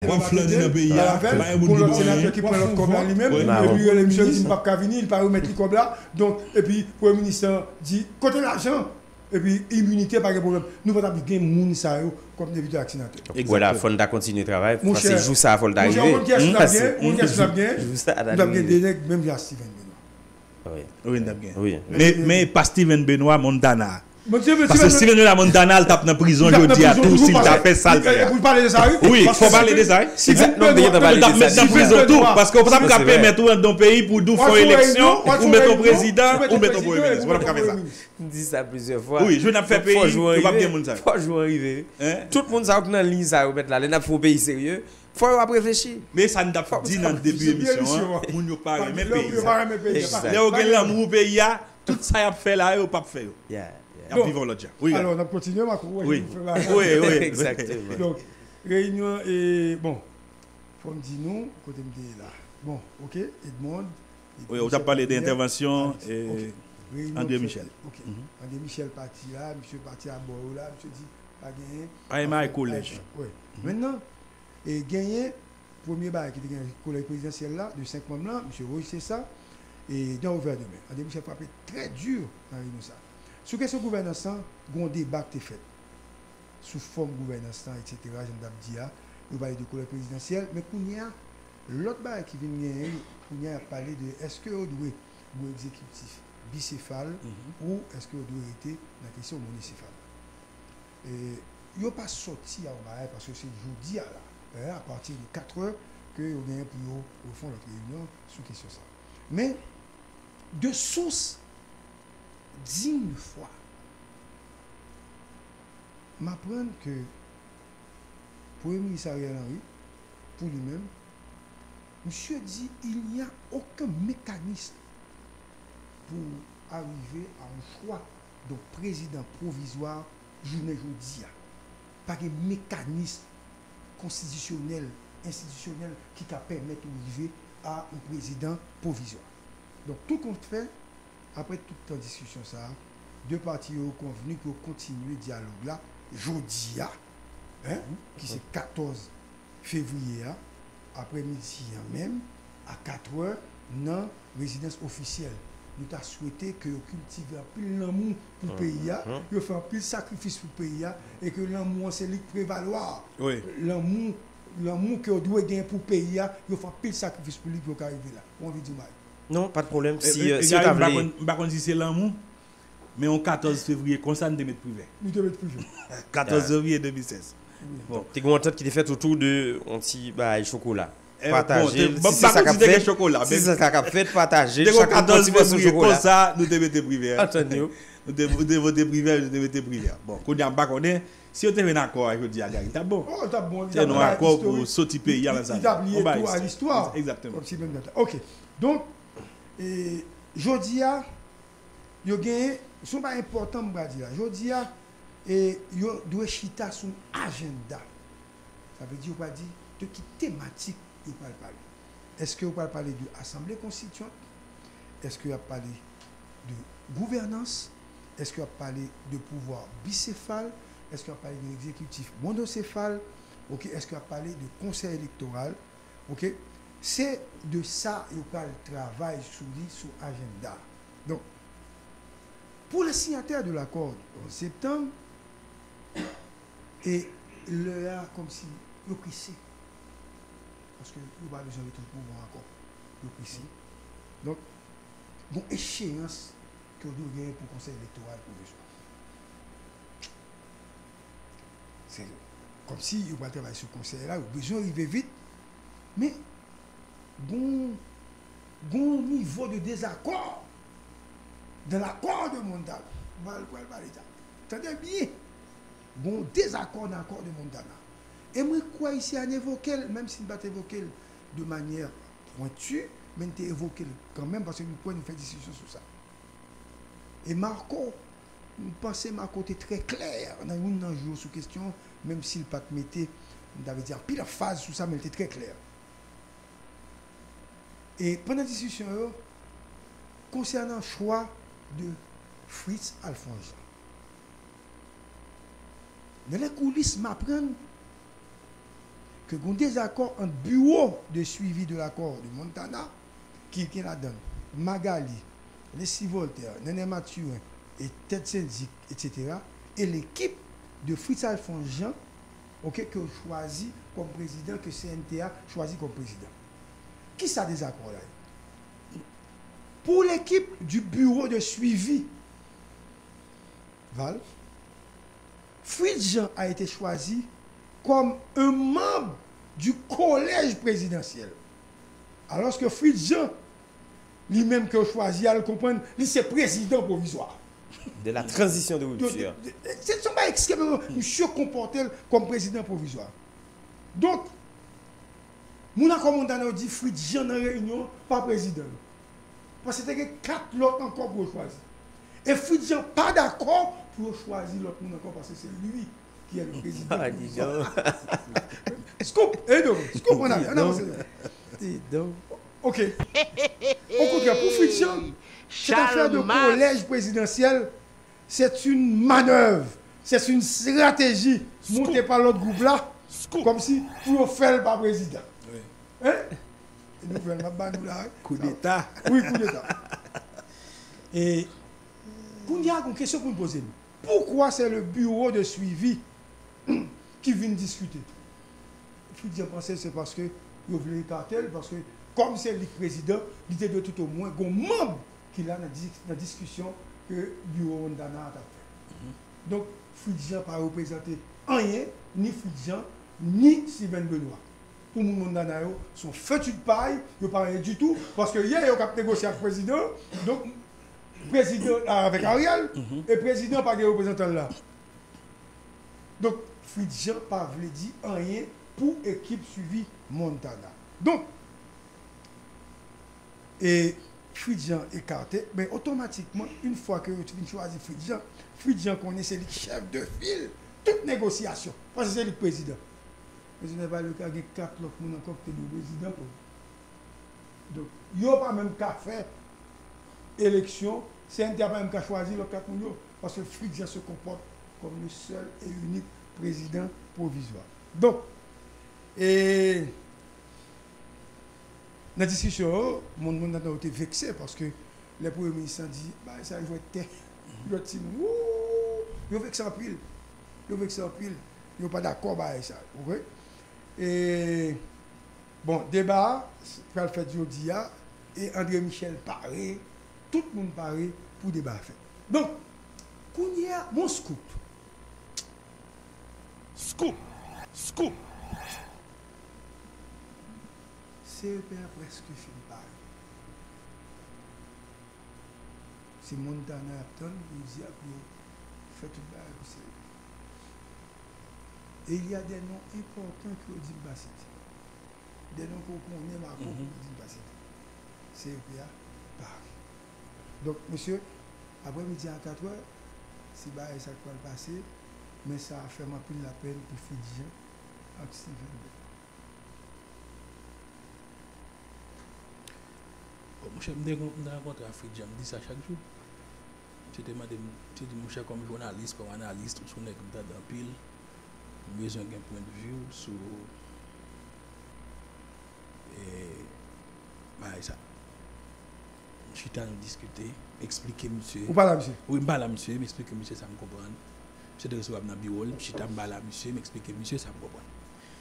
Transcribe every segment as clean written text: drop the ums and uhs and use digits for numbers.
On flâne dans le pays. Pour l'autre sénateur qui prend l'autre comme là lui-même, et puis le monsieur dit pas qu'à venir, il pas remettre le comme là. Donc, et puis le Premier ministre dit, côté l'argent, et puis immunité, pas de problème. Nous ne pouvons pas bien moun ça comme des vidéos accidentelles. Voilà, il faut continuer le travail. C'est juste ça, il faut l'arriver. On casse bien, même via Steven Benoît. Oui. Mais pas Steven Benoît Montana. Parce que Steven Benoît Montana, il tape dans la prison jeudi à tout, s'il t'a fait ça. Vous parlez de ça, oui? Il faut parler de ça. Si vous mettre dans prison tout, parce qu'on ne peut pas permettre dans le pays pour nous faire élection, ou mettre un président, ou mettre un premier ministre. Voilà, faire ça. On dit ça plusieurs fois. Oui, je n'ai pas fait pays, il ne pas bien ça. Faut jouer arriver. Tout le monde sait que dans la ligne, ça va mettre là. Il faut pays sérieux. Faut réfléchir. Mais ça ne t'a pas dit dans le début de l'émission. On ne pas aimer pays. Là, on a l'amour pays, tout ça a fait là, on ne pas fait. Oui. Alors, on a continué, ma cour. Oui, exactement. Donc, réunion et bon, faut me dire nous, côté là. Bon, ok, Edmond. Oui, on a parlé d'intervention et André Michel. Ok, André Michel parti là, monsieur parti à Bordeaux là, monsieur dit, pas gagné. AMA et collège. Oui. Maintenant, et gagné, premier bail qui était gagné le collège présidentiel là, de 5 membres là, monsieur Roy, c'est ça, et dans ouvert demain. André Michel frappé très dur dans la réunion ça. Sur question gouvernance, il y a un débat qui est fait. Sous forme gouvernance, etc. J'aime dire, nous parlons du collège présidentiel, mais il y a l'autre bail qui vient à parler de est-ce que vous doit un exécutif bicéphale ou est-ce que vous doit être dans la question monicipale. Il n'y a pas sorti à Omaï parce que c'est jeudi là, à partir de 4 heures que vous gagnez pour au fond notre réunion sur question ça. Mais de source 10 000 fois, m'apprendre que pour le ministre Ariel Henry, pour lui-même, monsieur dit il n'y a aucun mécanisme pour arriver à un choix de président provisoire journée jeudi. Pas de mécanisme constitutionnel, institutionnel qui peut permettre d'arriver à un président provisoire. Donc tout compte fait, après toute la discussion, ça, deux partis ont convenu pour continuer le dialogue là, jeudi, qui c'est 14 février, après-midi même, à 4 heures, dans la résidence officielle. Nous avons souhaité que vous cultivez un peu l'amour pour le pays, vous faites un peu de sacrifice pour le pays, et que l'amour, c'est le prévaloir. Oui. L'amour que vous devez gagner pour le pays, vous faites un peu de sacrifice pour lui pour arriver là. On veut dire mal. Non, pas de problème. Si je ne sais pas si c'est l'amour, mais en 14 février, comme ça, nous devons mettre privé. Nous devons mettre privé. 14 février 2016. Bon, tu as une tête qui est faite autour de chocolat. Partager. Si c'est ça qu'a fait chocolat. Si c'est ça qu'a fait partager. 14 février, comme ça, nous devons mettre privé. Attendez. Nous devons voter privé, nous devons mettre privé. Bon, quand on a pas si on est en accord avec le dialogue, c'est bon. C'est bon. C'est un accord pour sauter pays à la salle. Il a oublié tout à l'histoire. Exactement. Ok. Donc, jeudi, il y a ce n'est pas important de dire. Jeudi, il doit chita son agenda. Ça veut dire, on va dire, de qui thématique il va parler. Est-ce que vous va parler de l'Assemblée constituante? Est-ce que vous va parler de gouvernance? Est-ce que vous va parler de pouvoir bicéphale? Est-ce que vous va parler de l'exécutif monocéphale? Okay? Est-ce que vous va parler de conseil électoral? Okay? C'est de ça qu'il y a le travail sur l'agenda. Donc, pour les signataires de l'accord en septembre, et le a comme si il pressé. Parce que nous avons besoin de tout le pouvoir encore. Il pressé. Donc, bon échéance que nous avons pour le conseil électoral provisoire. C'est comme si il va travailler sur le conseil là, il a besoin d'arriver vite, mais bon niveau de désaccord dans l'accord de Montana. Attendez bien. Bon désaccord dans l'accord de Montana. Et moi, quoi ici, à évoquer, même si nous ne pas évoquer de manière pointue, mais nous évoqué quand même parce que nous pouvons faire des discussions sur ça. Et Marco, nous pensons Marco était très clair dans un jour sur question, même s'il pas te mettait, on avait dit pile phase sur ça, mais il était très clair. Et pendant la discussion, concernant le choix de Fritz Alphonse, dans les coulisses, m'apprennent que y a un désaccord entre bureau de suivi de l'accord de Montana, qui là-dedans, Magali, Leslie Voltaire, Néné Mathurin, et Tête Syndic, etc., et l'équipe de Fritz Alphonse Jean, que choisi comme président, que CNTA choisit comme président. Qui ça désaccord là? Pour l'équipe du bureau de suivi, Val, Fritz Jean a été choisi comme un membre du collège présidentiel. Alors que Fritz Jean, lui-même que choisi, à le comprendre, lui c'est président provisoire. De la transition de rupture. Ce ne sont pas extrêmement monsieur comporté comme président provisoire. Donc, Mouna Komondana dit Fritz Jean dans la réunion, pas président. Parce que c'était 4 autres encore pour choisir. Et Fritz Jean pas d'accord pour choisir l'autre monde encore parce que c'est lui qui est le président. Scoop, scoop, on a. Non, ok. Au contraire, pour Fritz Jean, cette affaire de collège présidentiel, c'est une manœuvre, c'est une stratégie montée par l'autre groupe là, comme si pour faire le pas président. Oui. Hein? Coup d'État. Oui, coup d'État. Et il y a une question pour me poser. Pourquoi c'est le bureau de suivi qui vient discuter? Il faut penser c'est parce que il voulait cartel, parce que comme c'est le président, il était de tout au moins un membre qui a dans la discussion que le bureau Montana a fait. Donc, Fritz Jean n'a pas représenté rien, ni Fritz Jean, ni Sylvain Benoît. Tout le monde Montana sont feutus de paille, ils ne parlent rien du tout, parce que hier, ils ont négocié avec le président, donc, président avec Ariel, et le président pas de représentant là. Donc, Fritz Jean n'a pas dit rien pour l'équipe suivie Montana. Donc, et Fritz Jean écarté, mais automatiquement, une fois que tu choisis Fritz Jean connaît le chef de file, toute négociation, parce que c'est le président. Mais ce n'est pas le cas de 4 autres personnes encore que le président. Donc, il n'y a pas même qu'à faire élection, c'est un pas même qu'à choisir le 4 millions, parce que Fritz Jean se comporte comme le seul et unique président provisoire. Donc, et dans la discussion, mon monde a été vexé parce que les premiers ministres ont dit bah, ça va être le petit ils ont vexé en pile. Ils ont vexé en pile. Ils n'ont pas d'accord avec ça. Okay? Et bon, débat, pour le fait jeudi, et André Michel paré, tout le monde paré pour débat fait. Donc, quand il y a mon scoop. Scoop. CEP a presque fini par. C'est Montana Apton, il dit fait tout le bail au CEP. Et il y a des noms importants que vous dites Bassit. Des noms qu'on connaît ma vous dites Bassit. CEP a Paris. Donc, monsieur, après-midi à 4 heures, si ça va le passer, mais ça a fait ma pile la peine pour Fidji avec Steven Bell. Mon cher, je me rencontre à Fritz Jean, je dis ça chaque jour. Je te demande, mon cher, comme journaliste, comme analyste, on est comme ça dans pile, besoin d'un point de vue sur. Et. Ça. Je suis en train de discuter, expliquer, monsieur. Ou pas là, monsieur? Oui, pas là, monsieur, m'expliquer, monsieur, ça me comprend. Monsieur de recevoir dans le bureau, je suis en là, monsieur, m'expliquer, monsieur, ça me comprend.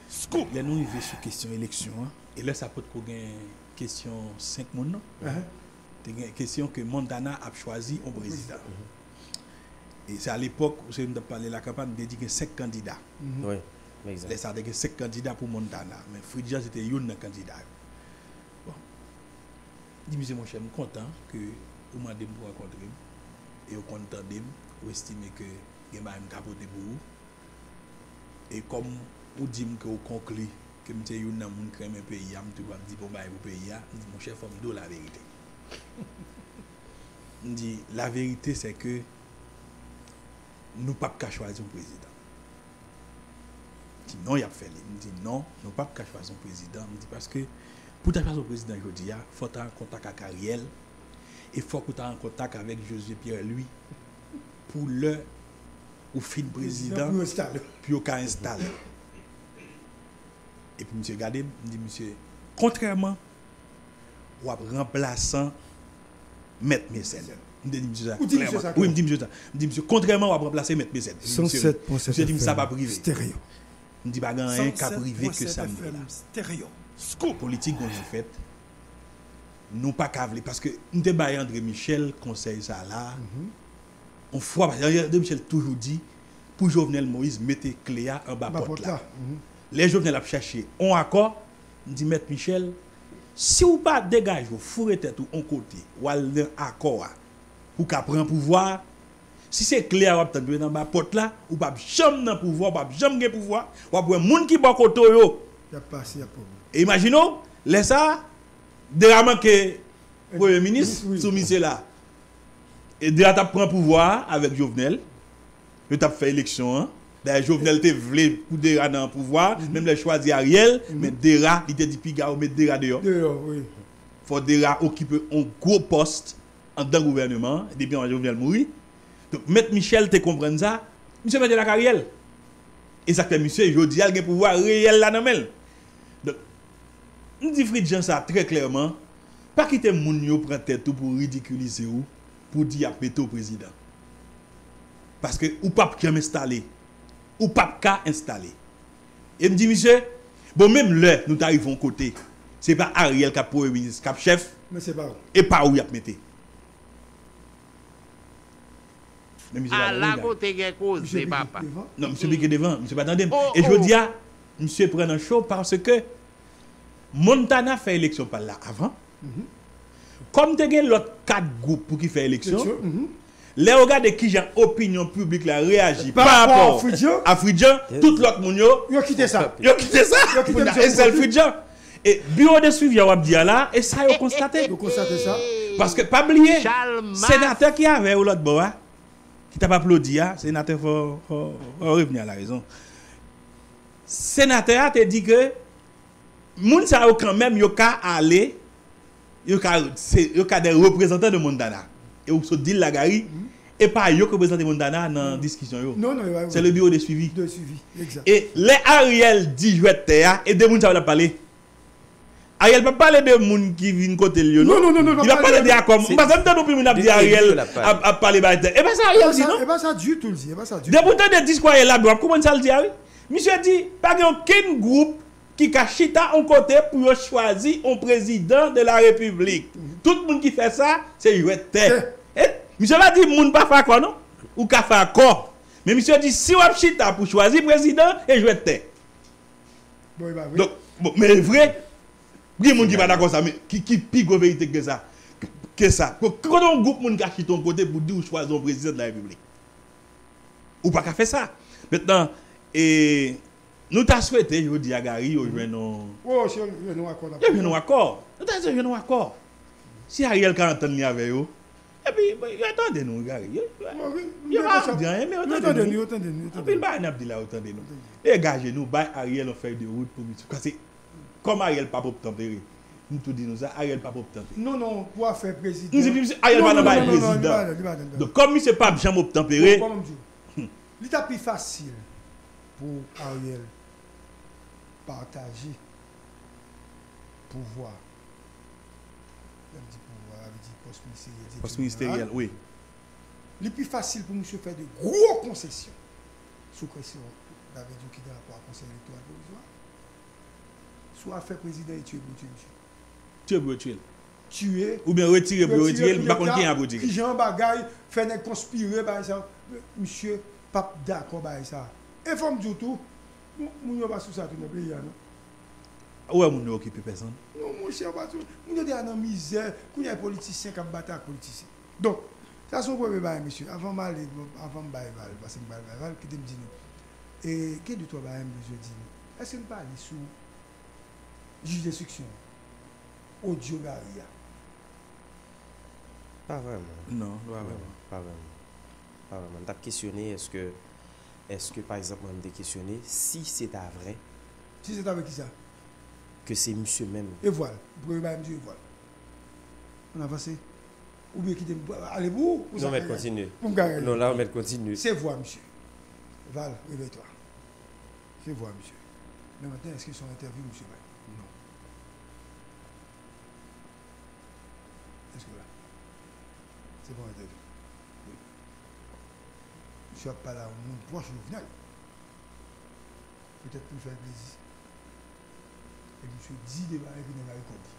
Scoop! Là, nous arrivons sur question élection, et là, ça peut être une question 5 mois, non? C'est une question que Montana a choisi au président. Et c'est à l'époque où je parlé de la campagne, il y a 5 candidats. Oui, exact. Ça a 5 candidats pour Montana, mais Fritz Jean, c'était un candidat. Bon. Je dis, monsieur, mon cher, je suis content que vous m'avez rencontré et vous content vous estimez que vous avez un capoté pour vous. Et comme vous dites que vous concluez que je suis un homme qui aime un pays, je dis bon, bah, vous pays, mon cher, il faut me dire la vérité. Je dis la vérité, c'est que nous ne pouvons pas choisir un président. Je dis non, il a fait. Je dis non, nous ne pouvons pas choisir un président. Je dis parce que pour choisir un président, il faut être en contact avec Ariel et il faut être en contact avec Josué Pierre, lui, pour le ou fin président, puis au cas installé. Et puis monsieur regardez, me dit monsieur, contrairement ou remplaçant Maître Mécène. Me dit monsieur ça. Ou dit monsieur ça. Oui, me dit monsieur ça. Me dit monsieur contrairement ou remplacer Maître Mécène. 107.7 monsieur dit ça pas privé. Stéréo. Me dit pas rien qu'à privé que ça me là. Stéréo. Scoop politique qu'on a fait. Nous pas câblé parce que nous te baillé André Michel conseil ça là. On fois André Michel toujours dit pour Jovenel Moïse mettez Cléa en bas porte là. Les Jovenel a cherché on accord dit Maître Michel si ou pas dégage ou fourrer tête ou on côté ou aller accord pour qu'a prendre pouvoir si c'est Cléa ou t'entendre dans bas porte là ou pas jamais dans pouvoir pas jamais gen pouvoir ou pour monde qui bon côté yo y a pas si y a problème. Imaginons les ça déraman que Premier ministre sous monsieur là et déjà t'a prend pouvoir avec Jovenel le t'a fait élection hein? D'ailleurs Jovenel te voulait pour Dera dans le pouvoir même les choisi Ariel mais Dera il te dit Pigao mettre Dera dehors Oui. faut Dera occuper un gros poste en dans gouvernement depuis Jovenel mourir donc Maître Michel te comprendre ça monsieur mettre la carrière et ça fait monsieur jodi a un pouvoir réel là dans mel donc nous dit Fridjan ça très clairement pas quitter moun yo prend tête tout pour ridiculiser ou pour dire à au président parce que ou pas qui installé ou pas qu'à installer et me dit monsieur bon même là nous arrivons côté c'est pas Ariel qui premier ministre cap chef mais c'est pas où. et pas où y a metté à la côté qui cause c'est papa non monsieur Biké devant monsieur pas attendez et je dis à monsieur prend un show parce que Montana fait élection par là avant comme tu as l'autre 4 groupes pour qui fait élection les regarder qui j'ai opinion publique la réagit par rapport à Fridjan tout l'autre monde yo quitté ça et c'est Fridjan et bureau de suivi a dit là et ça yo constaté ça parce que pas oublier sénateur qui avait ou l'autre bois qui t'a pas applaudi sénateur faut revenir à la raison sénateur te dit que moun sa yo quand même yo ka aller yo ka des représentants de Montana et ou se dit la gari et pas yo qui représente Montana dans discussion yo non c'est le bureau de suivi exact et les Ariel dit jouet terre et de moun ça va parler Ariel pas parler de moun qui vient côté Lyon non il va parler de accord parce que nous plus n'a dit Ariel a parler ba et ben ça Ariel dit non et ben ça du tout le dit et ben ça du de pourtant de discours là comment ça le dit monsieur dit pas aucun groupe qui kachita en côté pour choisir un président de la République. Tout le monde qui fait ça, c'est jouer terre. Monsieur va dire moun pas faire quoi non ou ka faire accord. Mais monsieur dit si on chita pour choisir président et jouer terre. Donc mais vrai, il y a monde qui va d'accord ça mais qui pique vérité que ça. Que ça. Quand on groupe moun kachita en côté pour dire choisir un président de la République. Ou pas qu'à faire ça. Maintenant et nous t'a souhaité je dis à Gary au joindre nous accord si Ariel quand entendre avec eux et puis attendez nous Gary il va bien mais attendez nous puis ba n'a dit là attendez nous dégagez nous ba Ariel on fait de route pour parce que comme Ariel pas pour tempérer nous tout dit nous ça Ariel pas pour tempérer non pour faire président nous dit Ariel pas pas président donc comme il c'est pas jamais tempérer l'état plus facile pour Ariel partager pouvoir. Poste ministériel, oui. Le plus facile pour monsieur faire de gros concessions sous pression d'avec du qui dans rapport à conseil électoral provisoire. Soit faire président et tuer ou bien retirer pas contre qui a retirer. Qui Jean bagaille fait conspirer par exemple monsieur pas d'accord par ça. Informe du tout. Moun yo pas sous ça tout dans pays non. Ouais moun yo occuper personne. Non mon cher pas tout. Moun yo dans misère, qu'on y a politiciens qui battent avec politiciens. Donc ça son premier bail monsieur avant bail parce que bail qui me dit nous. Et qu'est de toi bail je dis nous. Est-ce que nous parler sur juge d'instruction audio Garia? Pas vraiment. Non, pas vraiment. T'as questionné est-ce que par exemple on a questionné si c'est à vrai si c'est avec qui ça que c'est monsieur même et voilà pour me dire voilà on avance ou bien qui allez vous non mais continue non là on met continue c'est voix monsieur Val réveille-toi c'est voix monsieur Mais maintenant, est-ce que son interview, monsieur Baye? Non. Est-ce que là? C'est bon interview. Oui. Monsieur n'a pas là, on est proche au final. Peut-être pour faire plaisir. Et monsieur dit des barres qui n'est pas récolté.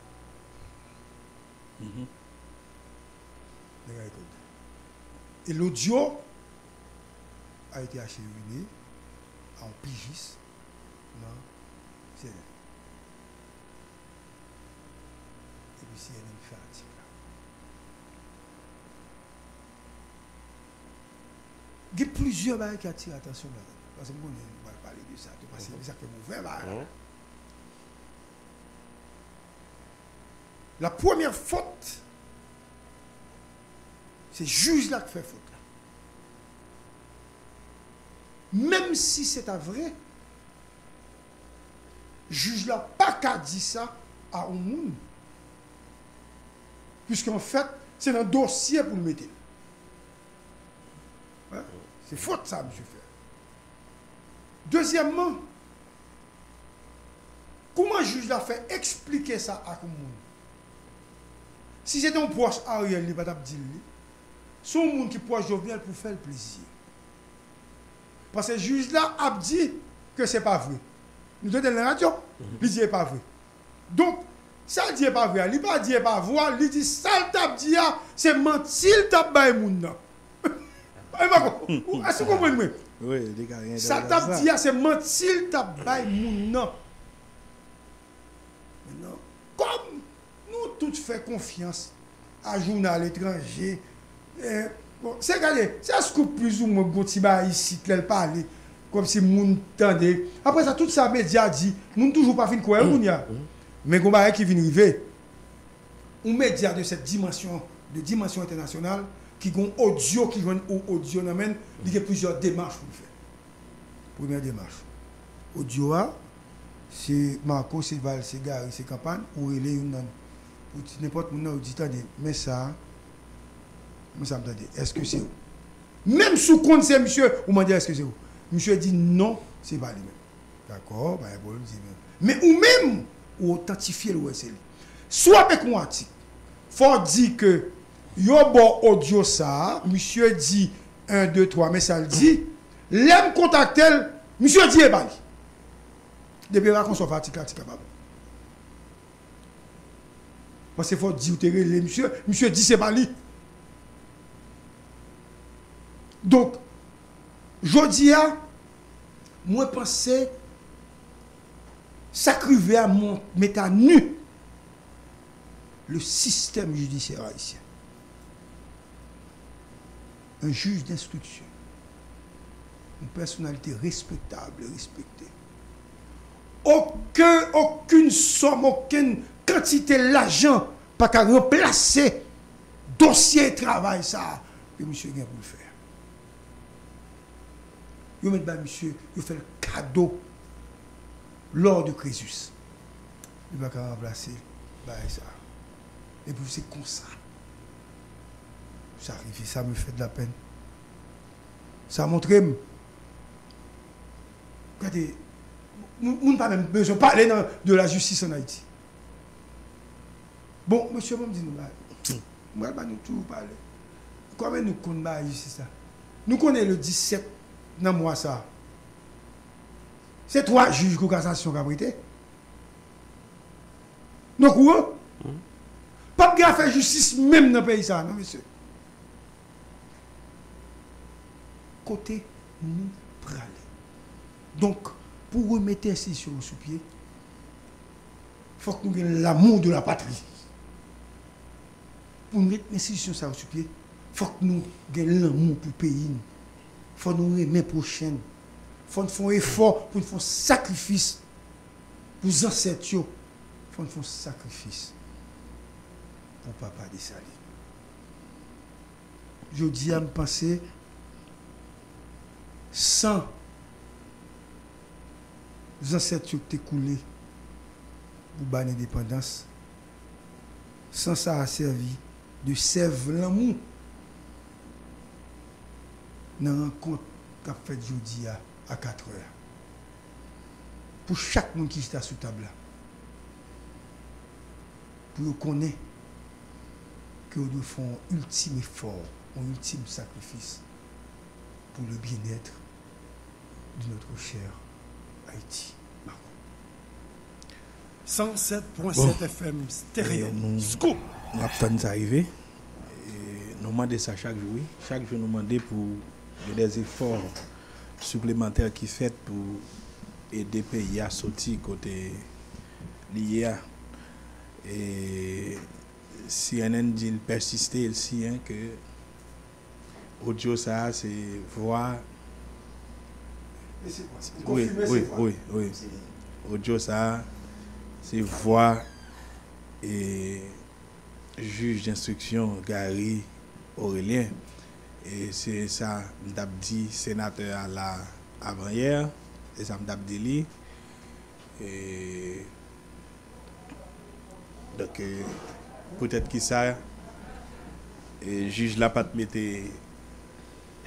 Et l'audio a été acheminé en pigiste dans CNN. Et puis CNN fait l'article là. Il y a plusieurs barres qui attirent l'attention là. Parce que on va parler de ça. Parce que c'est exactement ouvert là. La première faute, c'est le juge là qui fait faute. Même si c'est un vrai, le juge là pas qu'à dire ça à un monde. Puisqu'en fait, c'est un dossier pour le mettre. Hein? C'est faute ça, monsieur Fer. Deuxièmement, comment le juge là fait expliquer ça à un monde? Si c'est un proche Ariel, il ne va pas dire. C'est un monde qui est proche Jovenel pour faire le plaisir. Parce que le juge là a dit que ce n'est pas vrai. Nous donnons la radio, il dit que ce n'est pas vrai. Donc, ça dit pas vrai, il ne pas dit pas vrai, il dit ça le dit, c'est mentir le tap by moun. Est-ce que vous comprenez? Oui, les gars, ça tap dit, c'est mentir le tap by moun. Maintenant, comme nous tous faisons confiance à journal étranger, bon, c'est ce que plus ou moins Gautiba ici, elle parle, comme si moun tendait. Après ça, tout ça, média dit, moun toujours pas fin quoi, mais Gomba qui vient arriver, un média de cette dimension, de dimension internationale, qui ont audio, qui ont audio, il y a plusieurs démarches pour faire. Première démarche. Audio, c'est Marco, c'est Val, c'est Gary, c'est Campagne, ou il est une n'importe où, dit, mais ça me dit, est-ce que c'est où? Même sous compte, c'est monsieur, ou m'a dit, est-ce que c'est où? Monsieur dit non, c'est pas lui-même. D'accord, bah, bon, mais ou même, ou authentifier le SL. Soit avec moi, il faut dire que, yo bon audio ça, monsieur dit 1, 2, 3, mais ça le dit, l'aime contacter, monsieur dit, eh ben, depuis qu'on soit article capable. Parce qu'il faut dire, monsieur dit, c'est pas lui. Donc, je dis à moi, penser, sacrifier à mettre à nu le système judiciaire haïtien. Un juge d'instruction, une personnalité respectable et respectée. Aucune somme, aucune quantité d'argent pas qu'à remplacer dossier et travail ça que monsieur vient pour le faire. Vous mettez monsieur, vous faites le cadeau lors de Crésus. Il va qu'à remplacer ça. Et puis c'est comme ça. Ça arrive, ça me fait de la peine. Ça montre. Regardez, nous n'avons pas même besoin de parler de la justice en Haïti. Bon, monsieur, moi, je dis nous, moi, nous toujours parler. Comment nous connaissons la justice ça? Nous connaissons le 17 dans le mois ça. C'est 3 juges de cassation qui ont prêté. Donc, pas de faire justice même dans le pays ça, non, monsieur. Côté nous praler. Donc, pour remettre l'institution sous pied, il faut que nous ayons l'amour de la patrie. Pour mettre l'institution sous pied, il faut que nous ayons l'amour pour le pays. Il faut nous aimer prochaine. Il faut nous faire un effort pour nous faire un sacrifice pour les ancêtres. Il faut nous faire un sacrifice pour papa de Sali. Je dis à me penser, sans les ancêtres qui ont écoulé pour l'indépendance, sans ça a servi de sève l'amour dans la rencontre qu'a fait jeudi à 4 heures. pour chaque monde qui est sous table là. Pour connaître que nous faisons un ultime effort, un ultime sacrifice pour le bien-être de notre cher Haïti. 107.7 FM stéréo. Scoop. Nous attendons ça arriver. Nous demandons ça chaque jour. Chaque jour, nous demandons pour des efforts supplémentaires qui sont faits pour aider le pays à sortir côté l'IA. Et CNN dit persister aussi que audio ça c'est voix. Oui. Audio ça c'est voix et juge d'instruction Gary Aurélien. Et c'est ça m'd'a dit sénateur à la avant-hier et ça m'd'a dit et donc peut-être que ça et juge là pas te mettre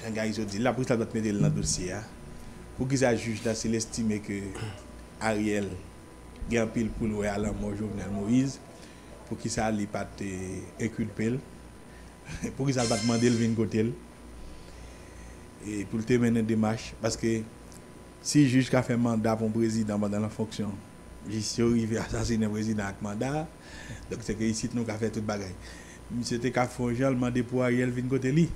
un gars ils ont dit la police là doit te mettre dans le dossier pour qu'ils ça juge là s'il estime que Ariel gagne pile pour le à la mort Jovenel Moïse pour qu'il ça li pas te inculper pour qu'ils ça pas demander le vin côté et pour te mener des démarches parce que si juge qui a fait mandat pour président dans la fonction juste arrivé à assassiner le président avec mandat donc c'est que ici nous avons fait toute bagaille c'était qu'a fait demandé pour Ariel vinn côté lui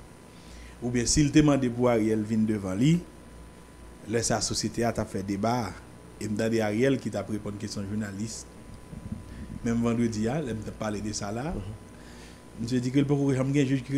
ou bien s'il te demandé pour Ariel vinn devant lui sa société a fait débat et me dit Ariel qui t'a répondu une question journaliste même vendredi il m'a parlé de ça là je dit que le procureur a un juge qui